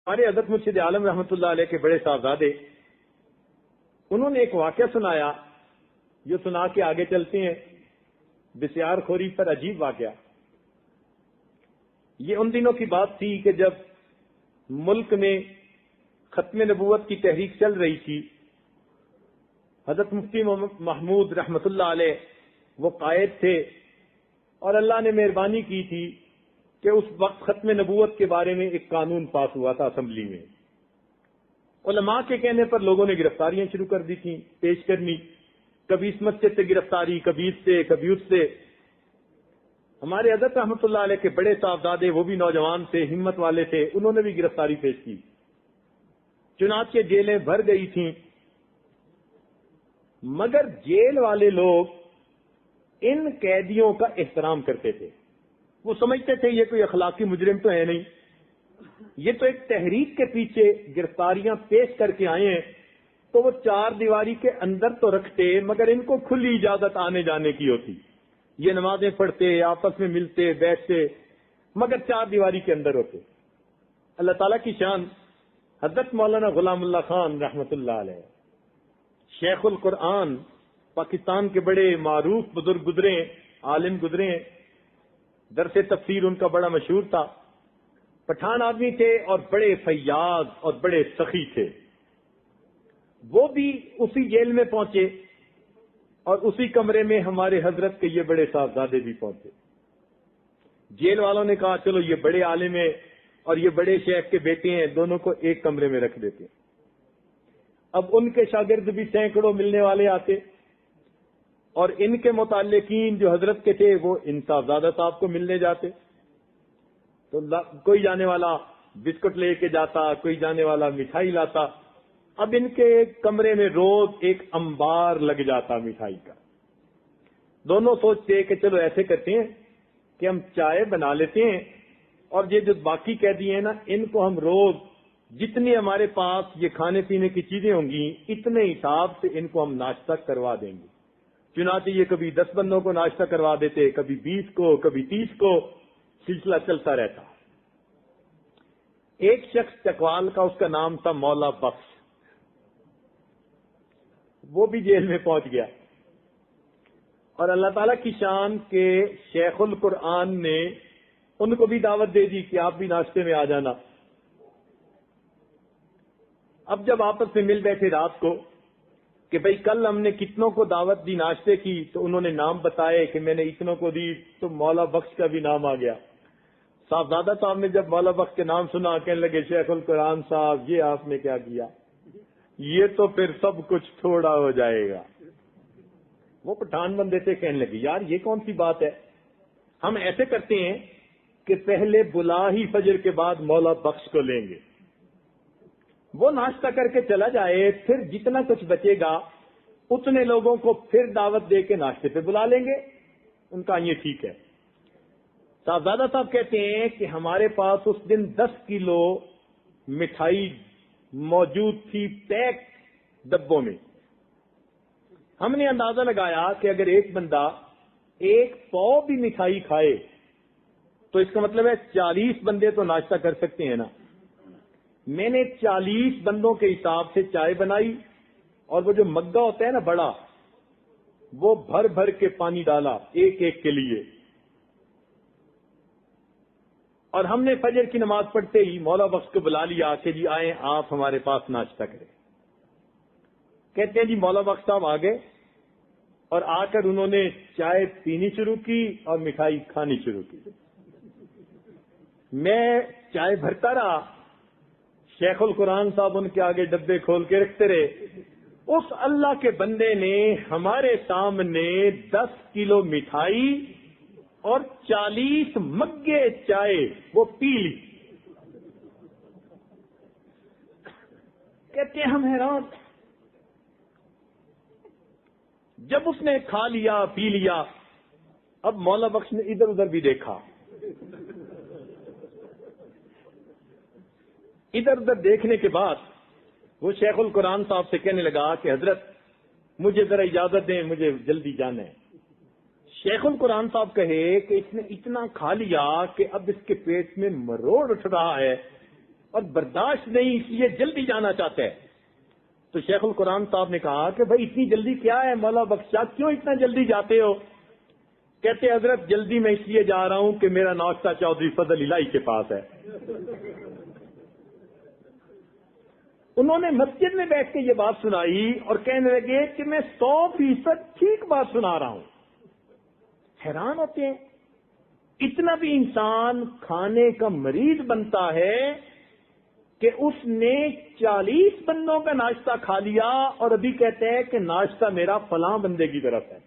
ہمارے حضرت مرشد عالم رحمۃ اللہ علیہ کے بڑے صاحبزادے انہوں نے ایک واقعہ سنایا جو سنا کے آگے چلتے ہیں. بسیار خوری پر عجیب واقعہ. یہ ان دنوں کی بات تھی کہ جب ملک میں ختم نبوت کی تحریک چل رہی تھی. حضرت مفتی محمود رحمۃ اللہ علیہ وہ قائد تھے اور اللہ نے مہربانی کی تھی کہ اس وقت ختم نبوت کے بارے میں ایک قانون پاس ہوا تھا اسمبلی میں. علماء کے کہنے پر لوگوں نے گرفتاریاں شروع کر دی تھیں پیش کرنی. کبھی اس مسجد سے گرفتاری، کبھی اس سے، کبھی اس سے. ہمارے حضرت رحمۃ اللہ علیہ کے بڑے صاحبزادے وہ بھی نوجوان تھے، ہمت والے تھے، انہوں نے بھی گرفتاری پیش کی. چنانچہ جیلیں بھر گئی تھیں. مگر جیل والے لوگ ان قیدیوں کا احترام کرتے تھے. وہ سمجھتے تھے یہ کوئی اخلاقی مجرم تو ہے نہیں، یہ تو ایک تحریک کے پیچھے گرفتاریاں پیش کر کے آئے ہیں، تو وہ چار دیواری کے اندر تو رکھتے مگر ان کو کھلی اجازت آنے جانے کی ہوتی. یہ نمازیں پڑھتے، آپس میں ملتے بیٹھتے، مگر چار دیواری کے اندر ہوتے. اللہ تعالیٰ کی شان. حضرت مولانا غلام اللہ خان رحمۃ اللہ علیہ شیخ القرآن پاکستان کے بڑے معروف بزرگ گزرے، عالم گزرے. درس تفسیر ان کا بڑا مشہور تھا. پٹھان آدمی تھے اور بڑے فیاض اور بڑے سخی تھے. وہ بھی اسی جیل میں پہنچے اور اسی کمرے میں ہمارے حضرت کے یہ بڑے صاحبزادے بھی پہنچے. جیل والوں نے کہا چلو یہ بڑے عالم ہیں اور یہ بڑے شیخ کے بیٹے ہیں، دونوں کو ایک کمرے میں رکھ دیتے. اب ان کے شاگرد بھی سینکڑوں ملنے والے آتے اور ان کے متعلقین جو حضرت کے تھے وہ ان صاحبزادہ صاحب کو ملنے جاتے. تو کوئی جانے والا بسکٹ لے کے جاتا، کوئی جانے والا مٹھائی لاتا. اب ان کے کمرے میں روز ایک انبار لگ جاتا مٹھائی کا. دونوں سوچتے کہ چلو ایسے کرتے ہیں کہ ہم چائے بنا لیتے ہیں اور یہ جو باقی قیدی ہیں نا ان کو ہم روز جتنی ہمارے پاس یہ کھانے پینے کی چیزیں ہوں گی اتنے حساب سے ان کو ہم ناشتہ کروا دیں گے. چنانچہ یہ کبھی 10 بندوں کو ناشتہ کروا دیتے، کبھی 20 کو، کبھی 30 کو. سلسلہ چلتا رہتا. ایک شخص چکوال کا، اس کا نام تھا مولا بخش. وہ بھی جیل میں پہنچ گیا اور اللہ تعالیٰ کی شان کے شیخ القرآن نے ان کو بھی دعوت دے دی کہ آپ بھی ناشتے میں آ جانا. اب جب آپس میں مل بیٹھے رات کو کہ بھئی کل ہم نے کتنوں کو دعوت دی ناشتے کی، تو انہوں نے نام بتائے کہ میں نے اتنوں کو دی، تو مولا بخش کا بھی نام آ گیا. صاحبزادہ صاحب نے جب مولا بخش کے نام سنا کہنے لگے شیخ القرآن صاحب یہ آپ نے کیا کیا، یہ تو پھر سب کچھ تھوڑا ہو جائے گا. وہ پٹھان بندے تھے، کہنے لگے یار یہ کون سی بات ہے، ہم ایسے کرتے ہیں کہ پہلے بلا ہی فجر کے بعد مولا بخش کو لیں گے، وہ ناشتہ کر کے چلا جائے، پھر جتنا کچھ بچے گا اتنے لوگوں کو پھر دعوت دے کے ناشتے پہ بلا لیں گے. ان کا یہ ٹھیک ہے. صاحبزادہ صاحب کہتے ہیں کہ ہمارے پاس اس دن 10 کلو مٹھائی موجود تھی پیک ڈبوں میں. ہم نے اندازہ لگایا کہ اگر ایک بندہ 1 پاؤ بھی مٹھائی کھائے تو اس کا مطلب ہے 40 بندے تو ناشتہ کر سکتے ہیں نا. میں نے 40 بندوں کے حساب سے چائے بنائی اور وہ جو مگا ہوتا ہے نا بڑا، وہ بھر بھر کے پانی ڈالا ایک ایک کے لیے. اور ہم نے فجر کی نماز پڑھتے ہی مولا بخش کو بلا لیا کہ جی آئیں آپ ہمارے پاس ناشتہ کریں. کہتے ہیں جی مولا بخش صاحب آ گئے اور آ کر انہوں نے چائے پینی شروع کی اور مٹھائی کھانی شروع کی. میں چائے بھرتا رہا، شیخ القرآن صاحب ان کے آگے ڈبے کھول کے رکھتے رہے. اس اللہ کے بندے نے ہمارے سامنے 10 کلو مٹھائی اور 40 مگے چائے وہ پی لی. کہتے ہیں ہم حیران. جب اس نے کھا لیا پی لیا، اب مولا بخش نے ادھر ادھر بھی دیکھا. ادھر ادھر دیکھنے کے بعد وہ شیخ القرآن صاحب سے کہنے لگا کہ حضرت مجھے ذرا اجازت دیں، مجھے جلدی جانا ہے. شیخ القرآن صاحب کہے کہ اس نے اتنا کھا لیا کہ اب اس کے پیٹ میں مروڑ اٹھ رہا ہے اور برداشت نہیں، اس لیے جلدی جانا چاہتا ہے۔ تو شیخ القرآن صاحب نے کہا کہ بھائی اتنی جلدی کیا ہے مولا بخش صاحب، کیوں اتنا جلدی جاتے ہو؟ کہتے حضرت جلدی میں اس لیے جا رہا ہوں کہ میرا ناشتہ چودھری فضل الہی کے پاس ہے۔ انہوں نے مسجد میں بیٹھ کے یہ بات سنائی اور کہنے لگے کہ میں 100% ٹھیک بات سنا رہا ہوں۔ حیران ہوتے ہیں، اتنا بھی انسان کھانے کا مریض بنتا ہے کہ اس نے 40 بندوں کا ناشتہ کھا لیا اور ابھی کہتے ہیں کہ ناشتہ میرا فلاں بندے کی طرف ہے۔